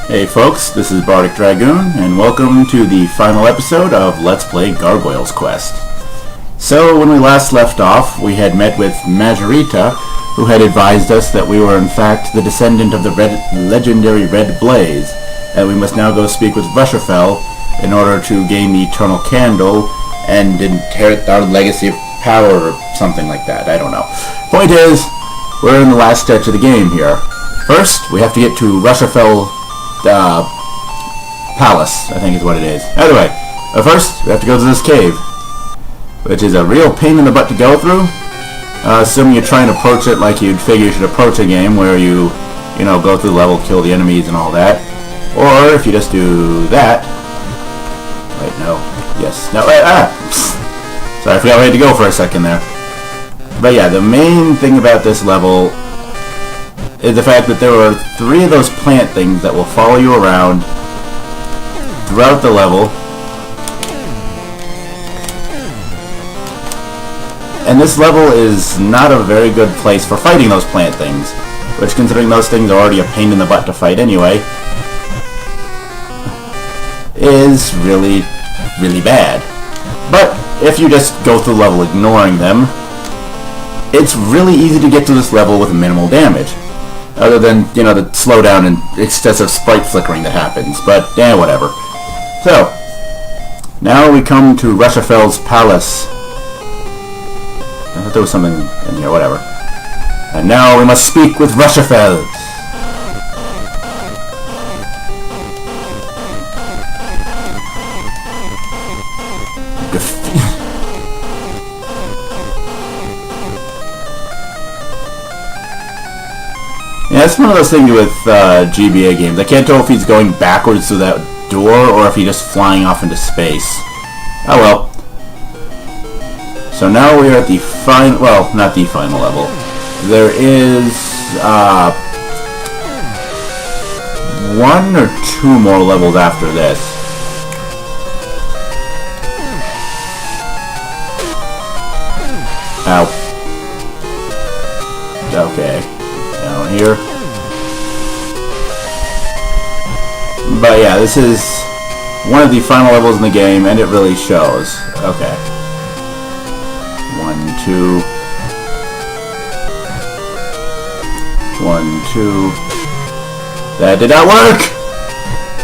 Hey folks, this is Bardic Dragoon, and welcome to the final episode of Let's Play Gargoyles Quest. So, when we last left off, we had met with Majorita, who had advised us that we were in fact the descendant of the legendary Red Blaze, and we must now go speak with Rusherfell in order to gain the Eternal Candle and inherit our legacy of power or something like that. I don't know. Point is, we're in the last stretch of the game here. First, we have to get to Rusherfell Palace, I think is what it is. Either way, first we have to go to this cave, which is a real pain in the butt to go through. Assuming you try and approach it like you'd figure you should approach a game where you know, go through the level, kill the enemies and all that. Or if you just do that. Wait, no. Yes. No, wait, Sorry, I forgot where I had to go for a second there. But yeah, the main thing about this level is the fact that there are 3 of those plant things that will follow you around throughout the level. And this level is not a very good place for fighting those plant things, which, considering those things are already a pain in the butt to fight anyway, is really, really bad. But if you just go through the level ignoring them, it's really easy to get to this level with minimal damage. Other than, you know, the slowdown and excessive sprite flickering that happens. But, yeah, whatever. So, now we come to Rusherfell's Palace. I thought there was something in here, whatever. And now we must speak with Rusherfell. Yeah, it's one of those things with GBA games. I can't tell if he's going backwards through that door or if he's just flying off into space. Oh well. So now we are at the final, well, not the final level. There is 1 or 2 more levels after this. Ow. Okay. Down here. But yeah, this is one of the final levels in the game, and it really shows. Okay. 1, 2. 1, 2. That did not work!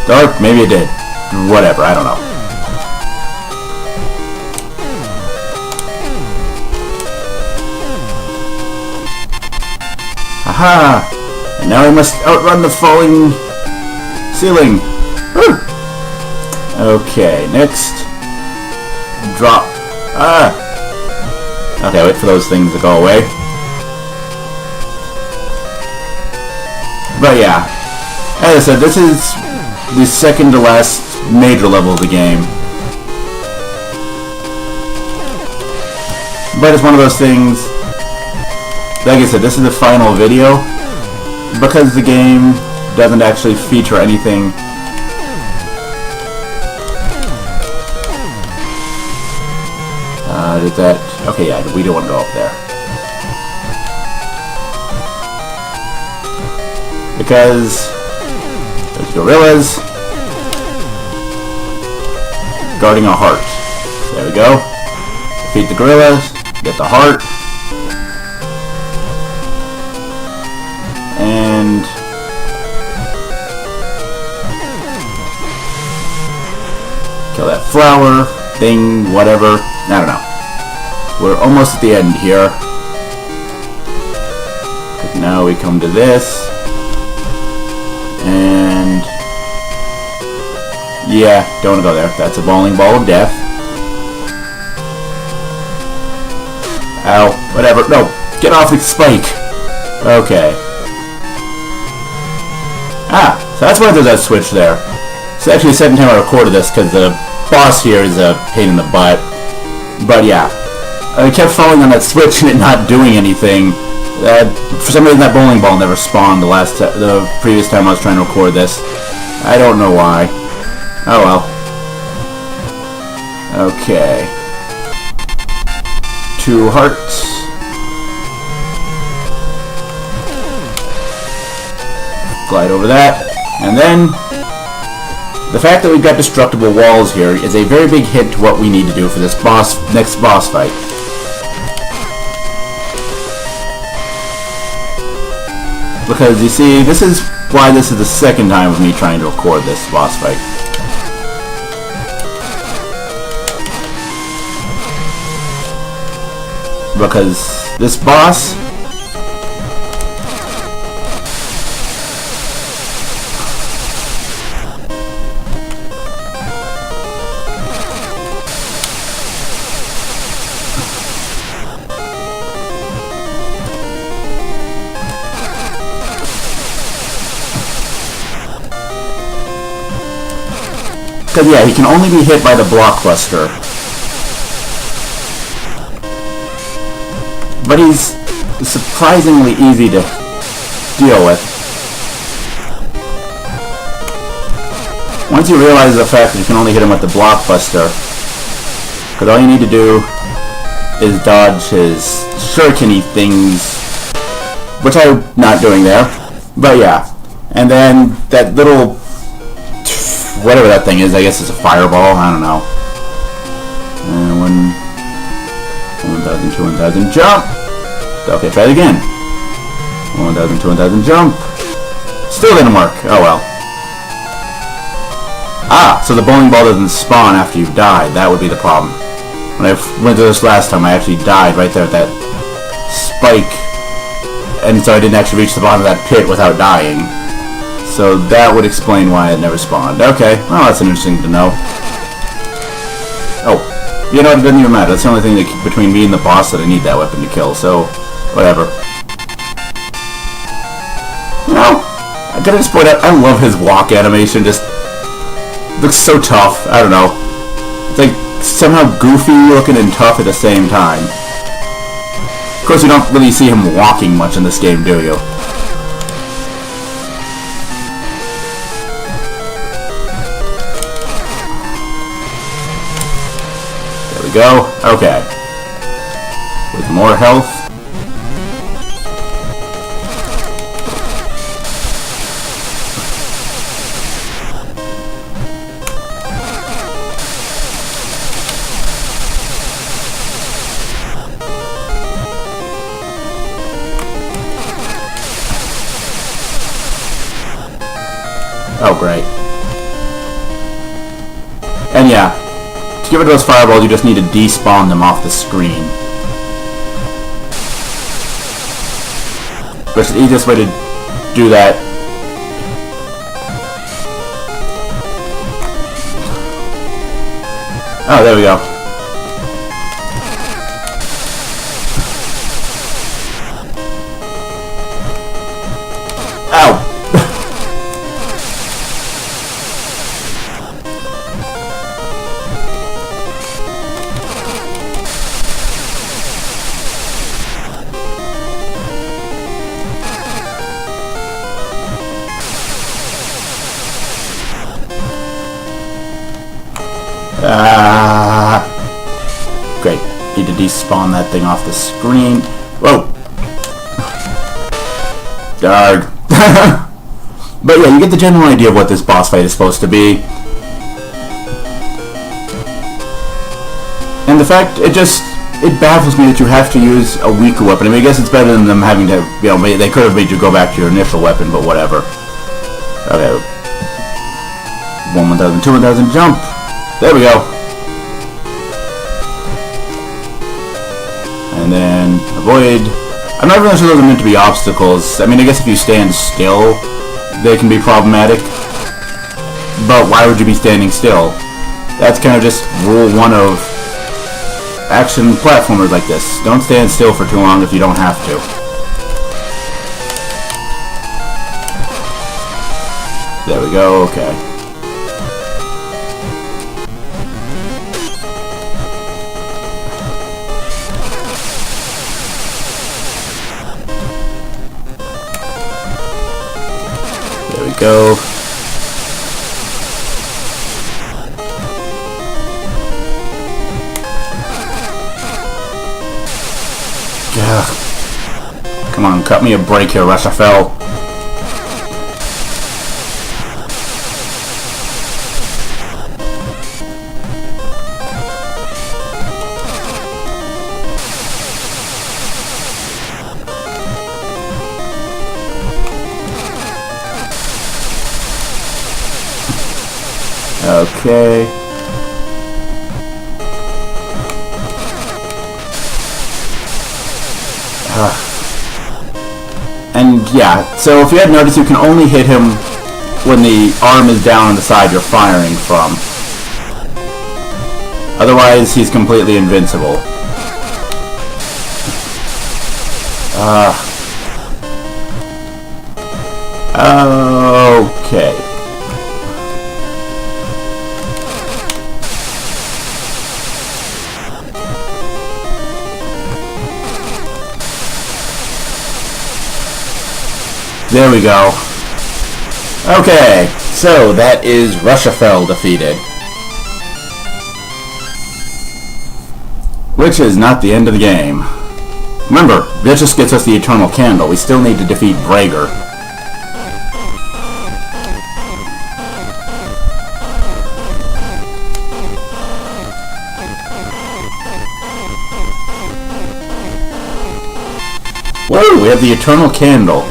Or maybe it did. Whatever, I don't know. Aha! And now we must outrun the falling ceiling. Woo! Okay, next. Drop. Ah! Okay, wait for those things to go away. But yeah, as I said, this is the second to last major level of the game. But it's one of those things, like I said, this is the final video, because the game doesn't actually feature anything did that, okay, yeah, we don't want to go up there. Because there's gorillas guarding a heart. There we go. Defeat the gorillas, get the heart, and kill that flower thing, whatever. I don't know. We're almost at the end here. But now we come to this. And yeah, don't want to go there. That's a bowling ball of death. Ow. Whatever. No. Get off the spike. Okay. Ah. So that's why there's that switch there. It's actually the second time I recorded this because the boss here is a pain in the butt. But yeah. I kept falling on that switch and it not doing anything. For some reason that bowling ball never spawned the previous time I was trying to record this. I don't know why. Oh well. Okay. 2 hearts. Glide over that. And then The fact that we've got destructible walls here is a very big hint to what we need to do for this next boss fight. Because, you see, this is why this is the second time of me trying to record this boss fight. Because this boss... Because, yeah, he can only be hit by the blockbuster. But he's surprisingly easy to deal with. Once you realize the fact that you can only hit him with the blockbuster, because all you need to do is dodge his shuriken-y things, which I'm not doing there, but yeah. And then that little... whatever that thing is, I guess it's a fireball, I don't know. And 1,000, 2,000, jump! Okay, try it again. 1,000, 2,000, jump! Still didn't work, oh well. Ah, so the bowling ball doesn't spawn after you've died, that would be the problem. When I went to this last time, I actually died right there at that spike. And so I didn't actually reach the bottom of that pit without dying. So that would explain why it never spawned. Okay, well that's interesting to know. Oh, you know what, it doesn't even matter. That's the only thing that, between me and the boss that I need that weapon to kill, so whatever. You know, I gotta just point out, I love his walk animation, just looks so tough, I don't know. It's like somehow goofy looking and tough at the same time. Of course you don't really see him walking much in this game, do you? Go. Okay. With more health. Oh, great. And yeah. To get rid of those fireballs, you just need to despawn them off the screen. Which is the easiest way to do that. Oh, there we go. Ow! Great. Need to despawn that thing off the screen. Whoa! Darg. But yeah, you get the general idea of what this boss fight is supposed to be. And the fact, it baffles me that you have to use a weaker weapon. I mean, I guess it's better than them having to, you know, they could have made you go back to your initial weapon, but whatever. Okay. 1,000, 2,000, jump! There we go. And then avoid. I'm not really sure those are meant to be obstacles. I mean, I guess if you stand still, they can be problematic. But why would you be standing still? That's kind of just rule one of action platformers like this. Don't stand still for too long if you don't have to. There we go, okay. There we go. Ugh. Come on, cut me a break here, Rushafell. Okay. And yeah, so if you had noticed, you can only hit him when the arm is down on the side you're firing from. Otherwise, he's completely invincible. Okay. There we go. Okay, so that is Rushafell defeated. Which is not the end of the game. Remember, that just gets us the Eternal Candle. We still need to defeat Brager. Whoa, we have the Eternal Candle.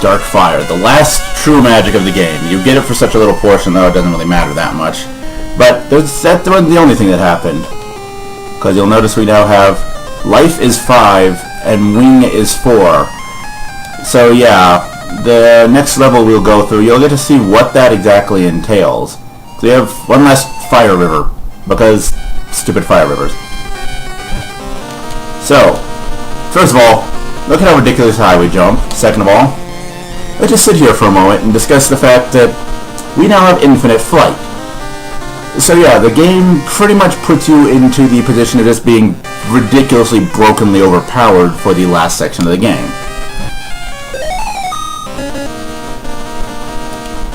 Dark Fire, the last true magic of the game. You get it for such a little portion, though it doesn't really matter that much. But that wasn't the only thing that happened. Because you'll notice we now have Life is 5 and Wing is 4. So yeah, the next level we'll go through, you'll get to see what that exactly entails. So you have one last Fire River, because stupid Fire Rivers. So, first of all, look at how ridiculous high we jump. Second of all, let's just sit here for a moment and discuss the fact that we now have infinite flight. So yeah, the game pretty much puts you into the position of just being ridiculously brokenly overpowered for the last section of the game.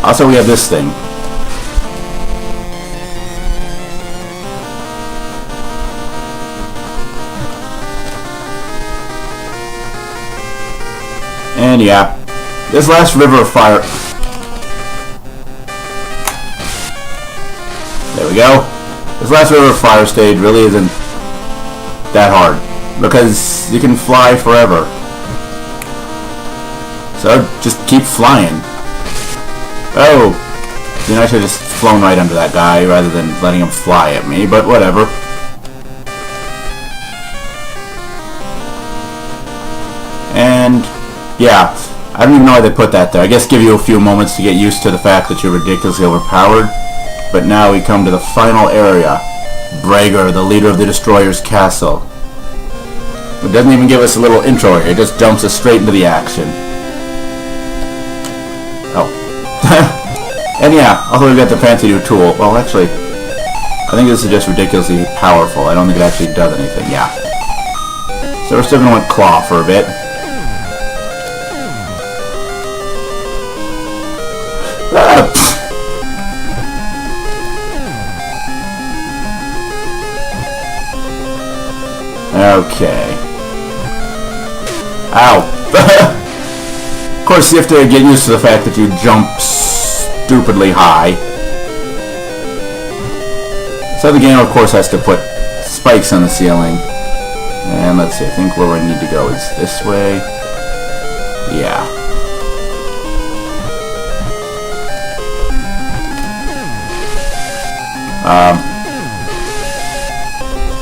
Also, we have this thing. And yeah, this last River of Fire... There we go. This last River of Fire stage really isn't that hard, because you can fly forever. So just keep flying. Oh, you know, I should have just flown right under that guy rather than letting him fly at me, but whatever. And yeah, I don't even know why they put that there. I guess give you a few moments to get used to the fact that you're ridiculously overpowered. But now we come to the final area. Brager, the leader of the Destroyer's castle. It doesn't even give us a little intro here. It just jumps us straight into the action. Oh. And yeah, although we've got the fancy new tool. Well, actually, I think this is just ridiculously powerful. I don't think it actually does anything. Yeah. So we're still going to want Claw for a bit. Okay. Ow. Of course, you have to get used to the fact that you jump stupidly high. So the game, of course, has to put spikes on the ceiling. And let's see, I think where we need to go is this way. Yeah.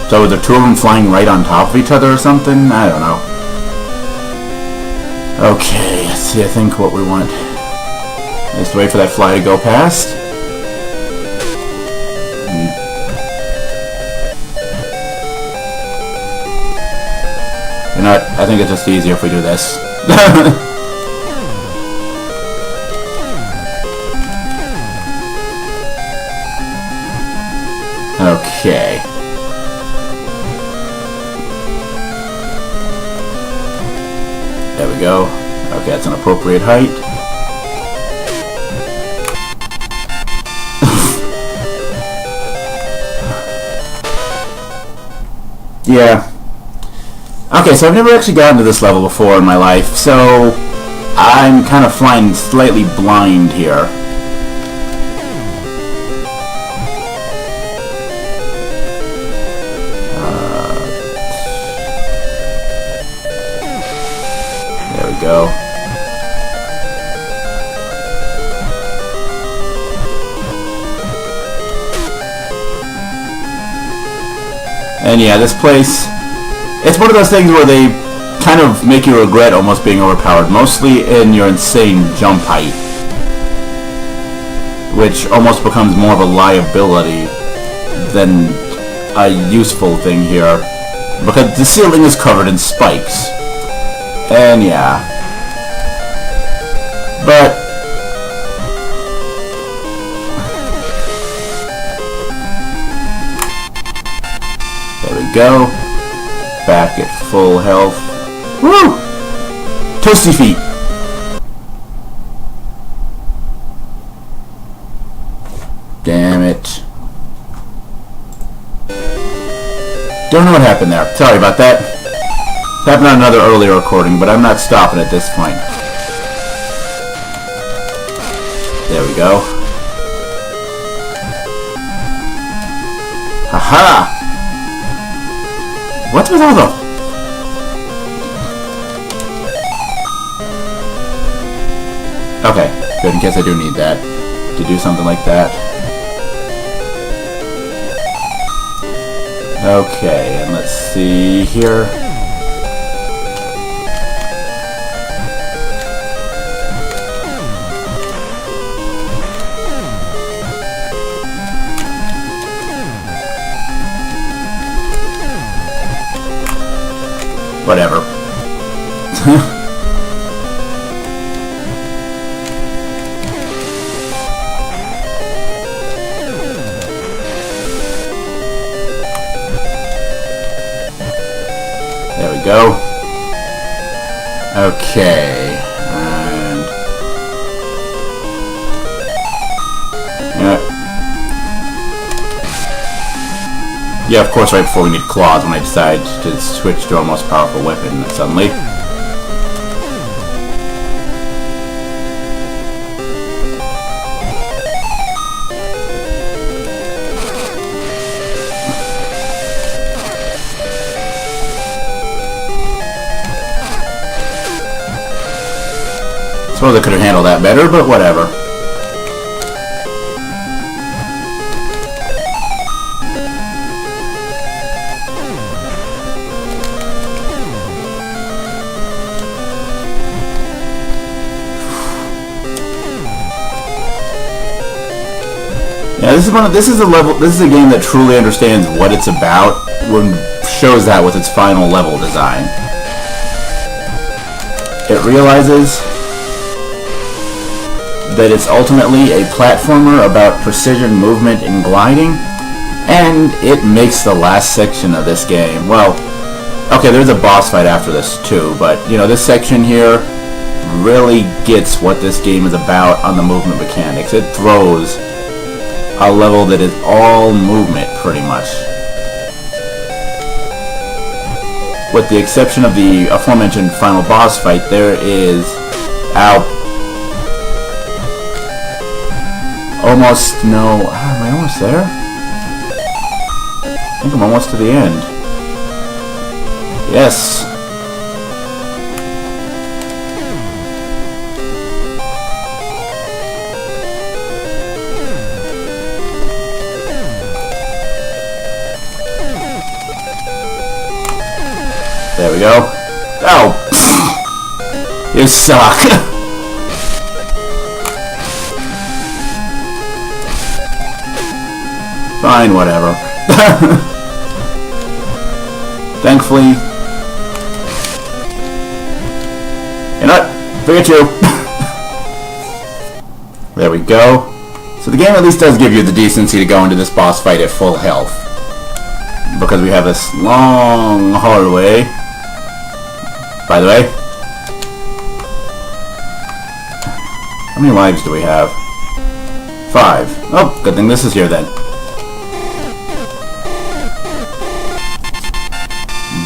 So are the two of them flying right on top of each other or something? I don't know. Okay, let's see, I think what we want is to wait for that fly to go past. You know what? I think it's just easier if we do this. Okay. There we go. Okay, that's an appropriate height. Yeah. Okay, so I've never actually gotten to this level before in my life, so I'm kind of flying slightly blind here. There we go. And yeah, this place, it's one of those things where they kind of make you regret almost being overpowered, mostly in your insane jump height, which almost becomes more of a liability than a useful thing here, because the ceiling is covered in spikes. And yeah. But there we go. Back at full health. Woo! Toasty feet. Damn it. Don't know what happened there. Sorry about that. It happened on another earlier recording, but I'm not stopping at this point. There we go. Haha! What's with all the... Okay, good, in case I do need that, to do something like that. Okay, and let's see here. Whatever. There we go. Okay. And yeah, of course, right before we need claws when I decide to switch to our most powerful weapon suddenly. Suppose I could have handled that better, but whatever. Yeah, this is a game that truly understands what it's about when shows that with its final level design. It realizes that it's ultimately a platformer about precision movement and gliding, and it makes the last section of this game, well, okay, there's a boss fight after this too, but you know, this section here really gets what this game is about on the movement mechanics. It throws a level that is all movement, pretty much. With the exception of the aforementioned final boss fight, there is... Ow. Almost no... Am I almost there? I think I'm almost to the end. Yes. There we go. Oh! You suck! Fine, whatever. Thankfully... You know what? Forget you! There we go. So the game at least does give you the decency to go into this boss fight at full health. Because we have this long hallway. By the way, how many lives do we have? 5. Oh, good thing this is here then.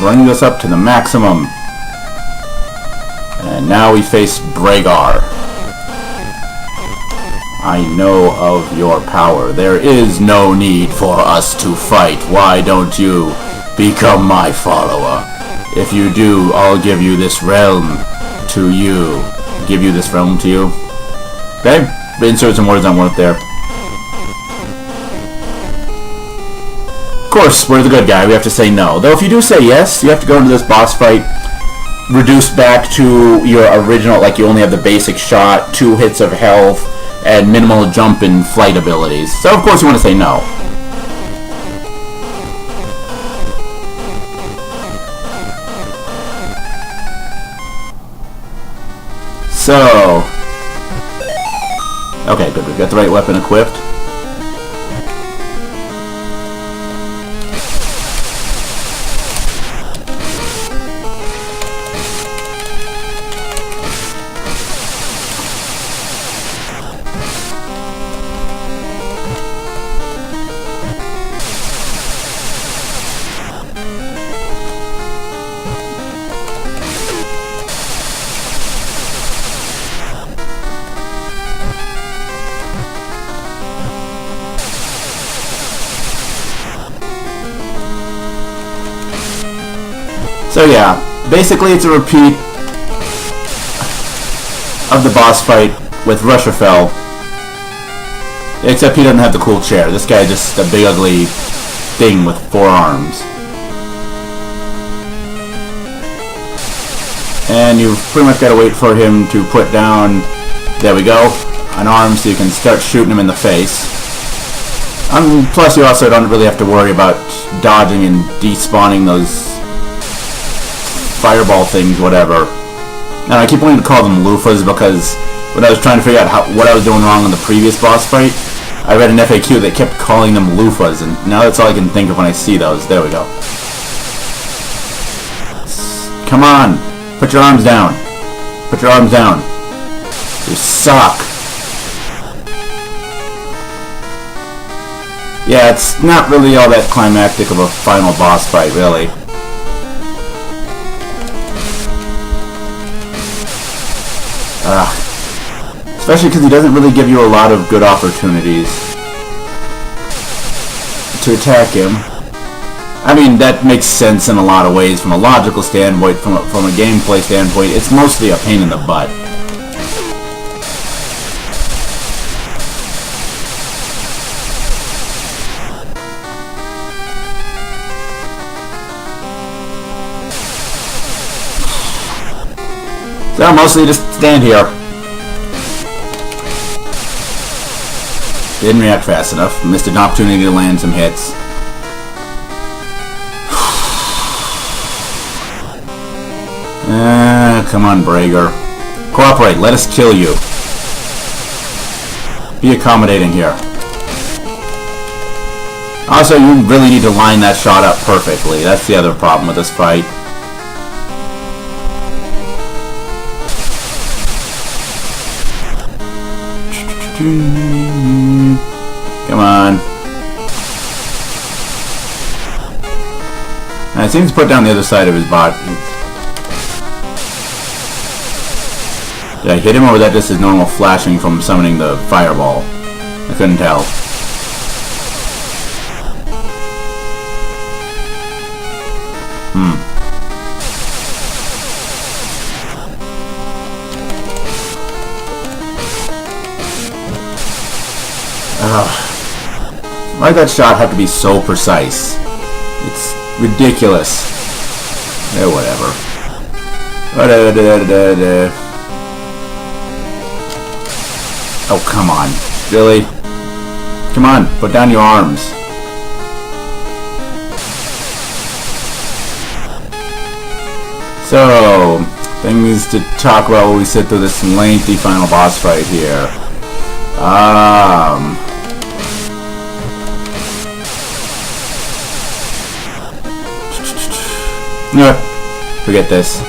brings us up to the maximum. And now we face Bragar. I know of your power. There is no need for us to fight. Why don't you become my follower? If you do, I'll give you this realm to you. Give you this realm to you. Okay? Insert some words that weren't there. Of course, we're the good guy. We have to say no. Though if you do say yes, you have to go into this boss fight reduced back to your original, like you only have the basic shot, 2 hits of health, and minimal jump and flight abilities. So of course you want to say no. So, okay, good. We've got the right weapon equipped. So yeah, basically it's a repeat of the boss fight with Rusherfell, except he doesn't have the cool chair. This guy is just a big ugly thing with 4 arms. And you've pretty much got to wait for him to put down, there we go, an arm so you can start shooting him in the face. Plus you also don't really have to worry about dodging and despawning those fireball things, whatever. And I keep wanting to call them loofahs because when I was trying to figure out what I was doing wrong in the previous boss fight, I read an FAQ that kept calling them loofahs, and now that's all I can think of when I see those. There we go. Come on! Put your arms down! Put your arms down! You suck! Yeah, it's not really all that climactic of a final boss fight, really. Especially because he doesn't really give you a lot of good opportunities to attack him. I mean, that makes sense in a lot of ways from a logical standpoint, from a gameplay standpoint. It's mostly a pain in the butt. So mostly just stand here. Didn't react fast enough. Missed an opportunity to land some hits. Come on, Bragar. Cooperate. Let us kill you. Be accommodating here. Also, you really need to line that shot up perfectly. That's the other problem with this fight. Come on. And it seems to put down the other side of his body. Did I hit him, or was that just his normal flashing from summoning the fireball? I couldn't tell. Why does that shot have to be so precise? It's ridiculous. Yeah, whatever. Oh, come on. Really? Come on, put down your arms. So, things to talk about while we sit through this lengthy final boss fight here. No, forget this.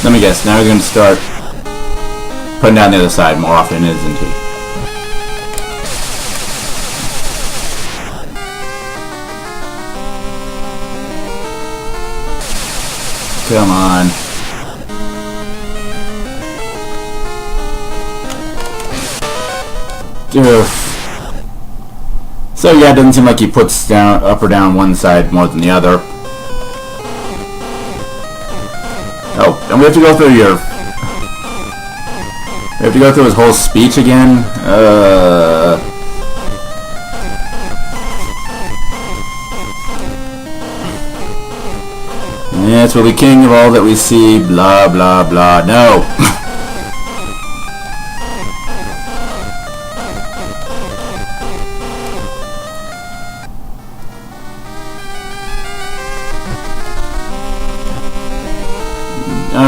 Let me guess, now we're going to start putting down the other side more often, isn't he? Come on. So yeah, it doesn't seem like he puts down up or down one side more than the other. Oh, and we have to go through your... We have to go through his whole speech again? Yes, we'll be king of all that we see, blah blah blah. No!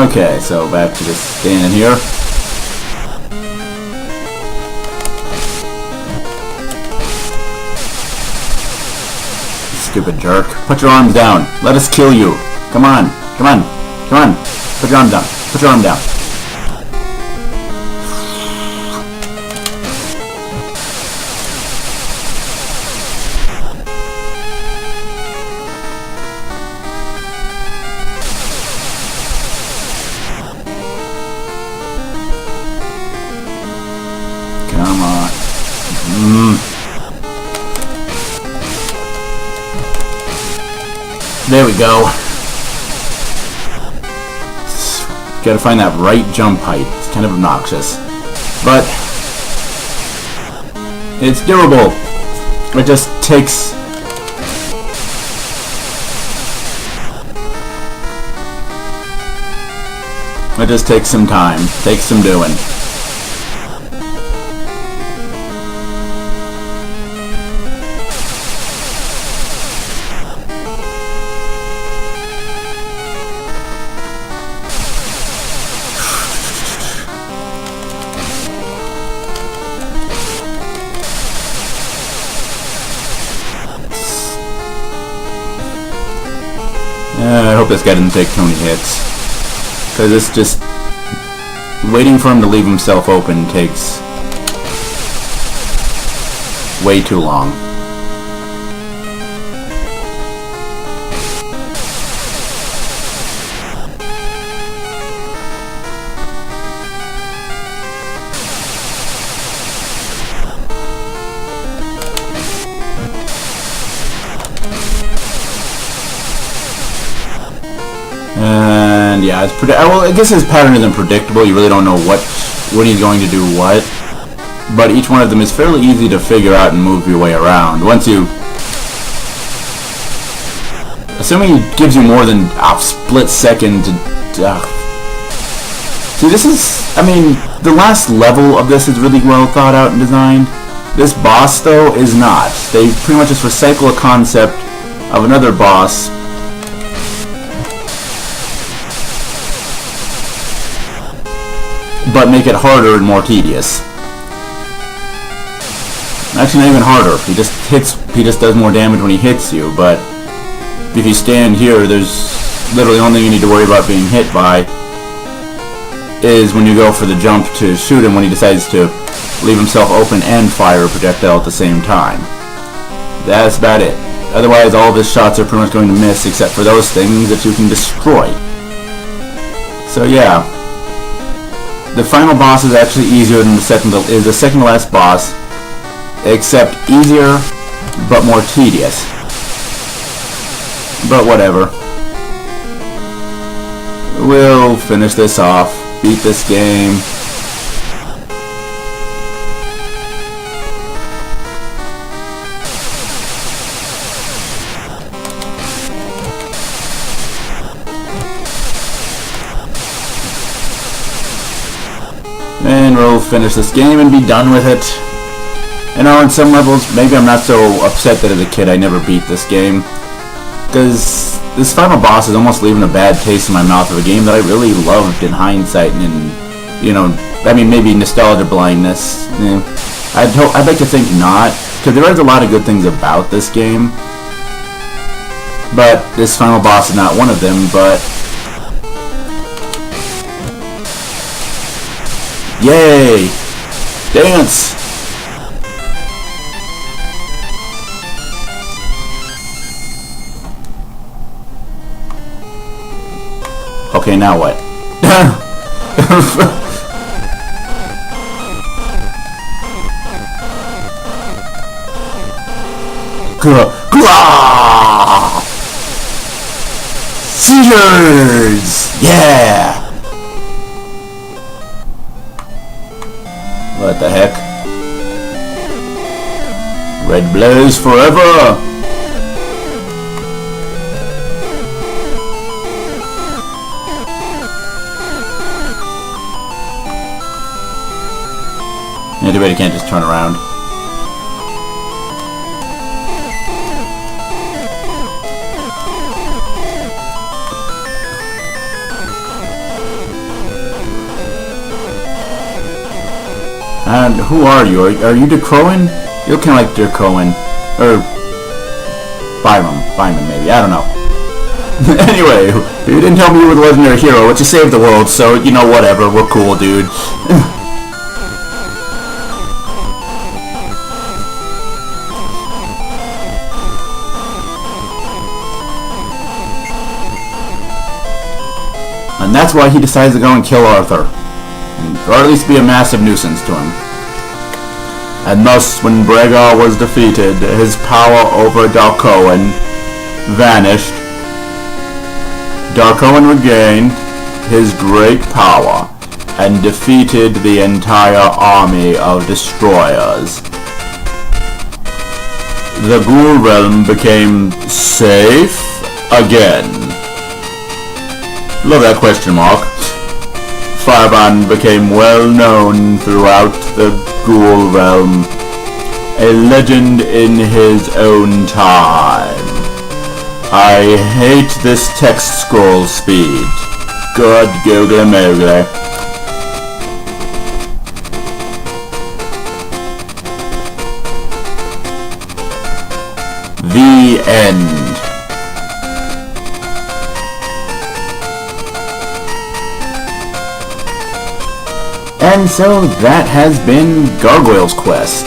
Okay, so back to just standing here. Stupid jerk. Put your arms down. Let us kill you. Come on. Come on. Come on. Put your arm down. Put your arm down. Come on. There we go. Gotta find that right jump height. It's kind of obnoxious. But it's doable. It just takes... It just takes some time. Takes some doing. I hope this guy didn't take too many hits. Because it's just... Waiting for him to leave himself open takes... way too long. And yeah, it's well, I guess his pattern isn't predictable. You really don't know when he's going to do what. But each one of them is fairly easy to figure out and move your way around. Once you... Assuming he gives you more than a split second to... See, this is... I mean, the last level of this is really well thought out and designed. This boss, though, is not. They pretty much just recycle a concept of another boss... but make it harder and more tedious. Actually, not even harder. He just does more damage when he hits you, but if you stand here, there's literally the only thing you need to worry about being hit by is when you go for the jump to shoot him when he decides to leave himself open and fire a projectile at the same time. That's about it. Otherwise, all of his shots are pretty much going to miss except for those things that you can destroy. So yeah. The final boss is actually easier than the second to last boss, except easier, but more tedious. But whatever. We'll finish this off, beat this game. And we'll finish this game and be done with it. And on some levels, maybe I'm not so upset that as a kid I never beat this game. Because this final boss is almost leaving a bad taste in my mouth of a game that I really loved in hindsight. And, you know, I mean, maybe nostalgia blindness. I'd like to think not. Because there is a lot of good things about this game. But this final boss is not one of them, but... Yay! Dance! Okay, now what? Seizures! Yeah! What the heck? Red blaze forever! Yeah, too bad you can't just turn around. And who are you? Are you DeCrowan? You're kind of like DeCrowan. Or Byman maybe. I don't know. Anyway, you didn't tell me you were the legendary hero, but you saved the world, so, you know, whatever. We're cool, dude. And that's why he decides to go and kill Arthur. Or at least be a massive nuisance to him. And thus, when Bregar was defeated, his power over Darkowan vanished. Darkowan regained his great power and defeated the entire army of destroyers. The Ghoul Realm became safe again. Love that question mark. Firebrand became well known throughout the Ghoul Realm, a legend in his own time. I hate this text scroll speed. God googly moogly. The end. And so that has been Gargoyles Quest.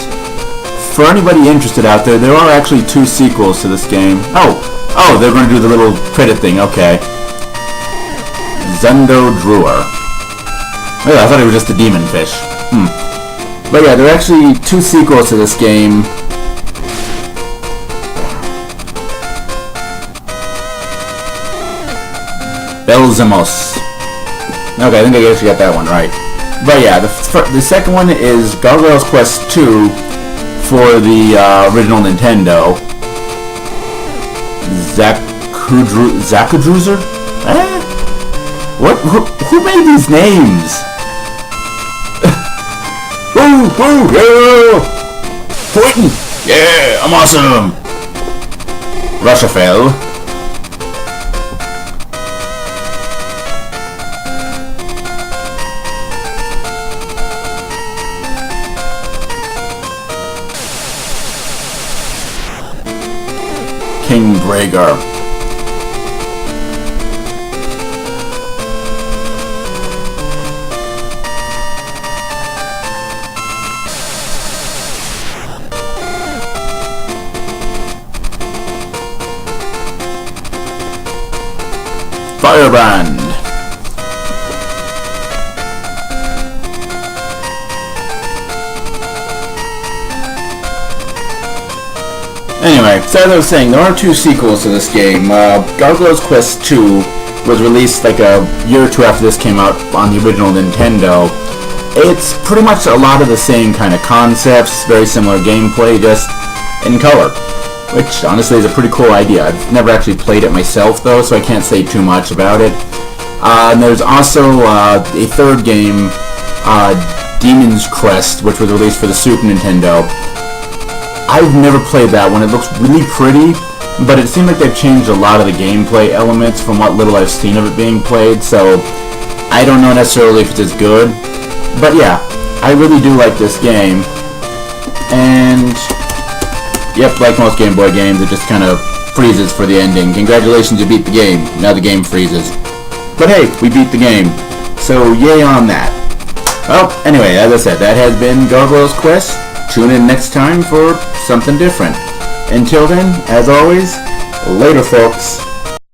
For anybody interested out there, there are actually 2 sequels to this game. Oh, they're going to do the little credit thing, okay. Zendo Druer. Oh, I thought it was just a demon fish. But yeah, there are actually 2 sequels to this game. Belzemos. Okay, I think I actually got that one right. But yeah, the second one is Gargoyles Quest 2 for the original Nintendo. Zakudruzer? Who made these names? Woo! Yeah! Pointing! Yeah! I'm awesome! Russia fell. King Bregar. Firebrand. Anyway, so as I was saying, there are 2 sequels to this game. Gargoyles Quest 2 was released like a year or 2 after this came out on the original Nintendo. It's pretty much a lot of the same kind of concepts, very similar gameplay, just in color. Which, honestly, is a pretty cool idea. I've never actually played it myself, though, so I can't say too much about it. And there's also a 3rd game, Demon's Crest, which was released for the Super Nintendo. I've never played that one. It looks really pretty, but it seems like they've changed a lot of the gameplay elements from what little I've seen of it being played, so I don't know necessarily if it's as good. But yeah, I really do like this game. And yep, like most Game Boy games, it just kind of freezes for the ending. Congratulations, you beat the game. Now the game freezes. But hey, we beat the game. So yay on that. Well, anyway, as I said, that has been Gargoyles Quest. Tune in next time for something different. Until then, as always, later folks.